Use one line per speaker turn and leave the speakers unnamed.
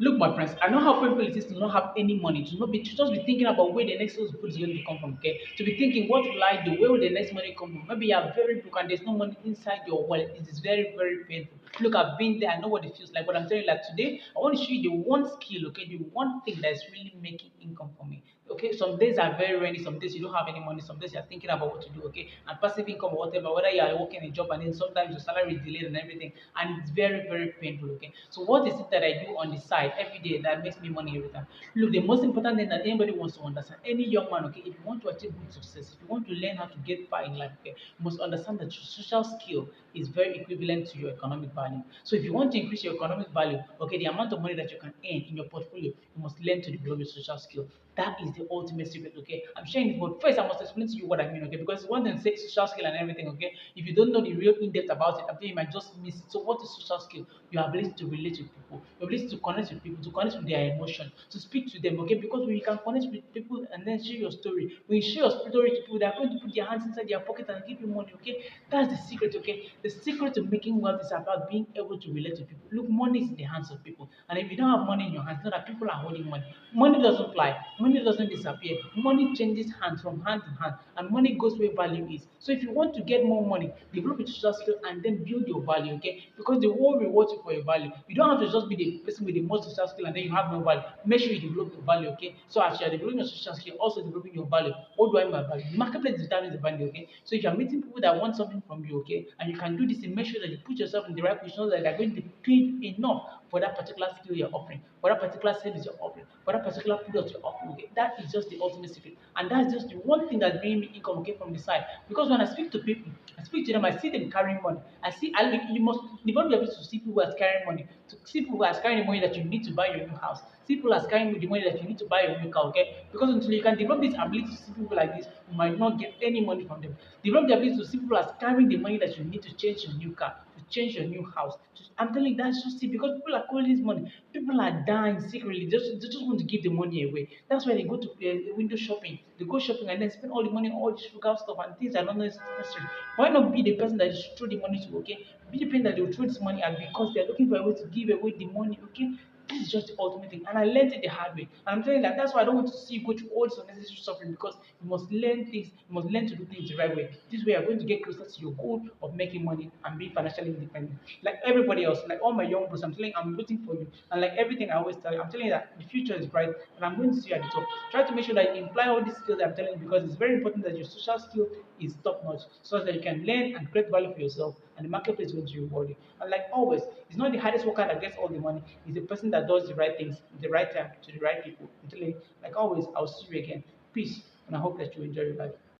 Look, my friends, I know how painful it is to not have any money, to just be thinking about where the next food is going to come from, okay? To be thinking, what will I do? Where will the next money come from? Maybe you are very broke and there's no money inside your wallet. It is very, very painful. Look, I've been there. I know what it feels like. But I'm telling you, like today, I want to show you the one skill, okay? The one thing that's really making income for me. Okay, some days are very rainy, some days you don't have any money, some days you're thinking about what to do, okay? And passive income or whatever, whether you are working a job and then sometimes your salary is delayed and everything, and it's very, very painful, okay? So what is it that I do on the side every day that makes me money every time? Look, the most important thing that anybody wants to understand, any young man, okay, if you want to achieve good success, if you want to learn how to get far in life, okay, you must understand that your social skill is very equivalent to your economic value. So if you want to increase your economic value, okay, the amount of money that you can earn in your portfolio, you must learn to develop your social skill. That is the ultimate secret, okay? I'm sharing it, but first I must explain to you what I mean, okay? Because one thing say social skill and everything, okay? If you don't know the real in-depth about it, I think you might just miss it. So what is social skill? Your ability to relate with people, your ability to connect with people, to connect with their emotion, to speak to them, okay? Because when you can connect with people and then share your story, when you share your story to people, they are going to put their hands inside their pocket and give you money, okay? That's the secret, okay? The secret to making wealth is about being able to relate to people. Look, money is in the hands of people. And if you don't have money in your hands, know that people are holding money. Money doesn't fly, money doesn't disappear. Money changes hands from hand to hand, and money goes where value is. So if you want to get more money, develop your social skill and then build your value, okay? Because the world rewards you for your value. You don't have to just be the person with the most social skill and then you have no value. Make sure you develop your value, okay? So as you are developing your social skill, also developing your value. What do I mean by value? The marketplace determines the value, okay? So if you are meeting people that want something from you, okay, and you can do this and make sure that you put yourself in the right position so that they're going to be paid enough for that particular skill you're offering, for that particular service you're offering, for that particular product you're offering. Okay, that is just the ultimate secret, and that's just the one thing that's bringing me income, okay, from the side. Because when I speak to people, I speak to them, I see them carrying money. I see, I look, you must develop your ability to see people who are carrying money, to see people who are carrying the money that you need to buy your new house, see people who are carrying the money that you need to buy your new car, okay? Because until you can develop this ability to see people like this, you might not get any money from them. Develop the ability to see people as carrying the money that you need to change your new car, to change your new house. I'm telling you, that's just it because people are calling this money. People are dying secretly. They just want to give the money away. That's why they go to window shopping. They go shopping and then spend all the money on all this frugal stuff and things that are not necessary. Why not be the person that you throw the money to, okay? Be the person that they will throw this money at because they're looking for a way to give away the money, okay? This is just the ultimate thing. And I learned it the hard way. And I'm telling you that that's why I don't want to see you go through all this unnecessary suffering because you must learn things, you must learn to do things the right way. This way you're going to get closer to your goal of making money and being financially independent. Like everybody else, like all my young bros, I'm telling you, I'm rooting for you. And like everything I always tell you, I'm telling you that the future is bright and I'm going to see you at the top. Try to make sure that you imply all these skills I'm telling you because it's very important that your social skill is top notch so that you can learn and create value for yourself and the marketplace is going to reward you. And like always, it's not the hardest worker that gets all the money, it's the person that does the right things at the right time to the right people. Until like always, I'll see you again. Peace, and I hope that you enjoy your life.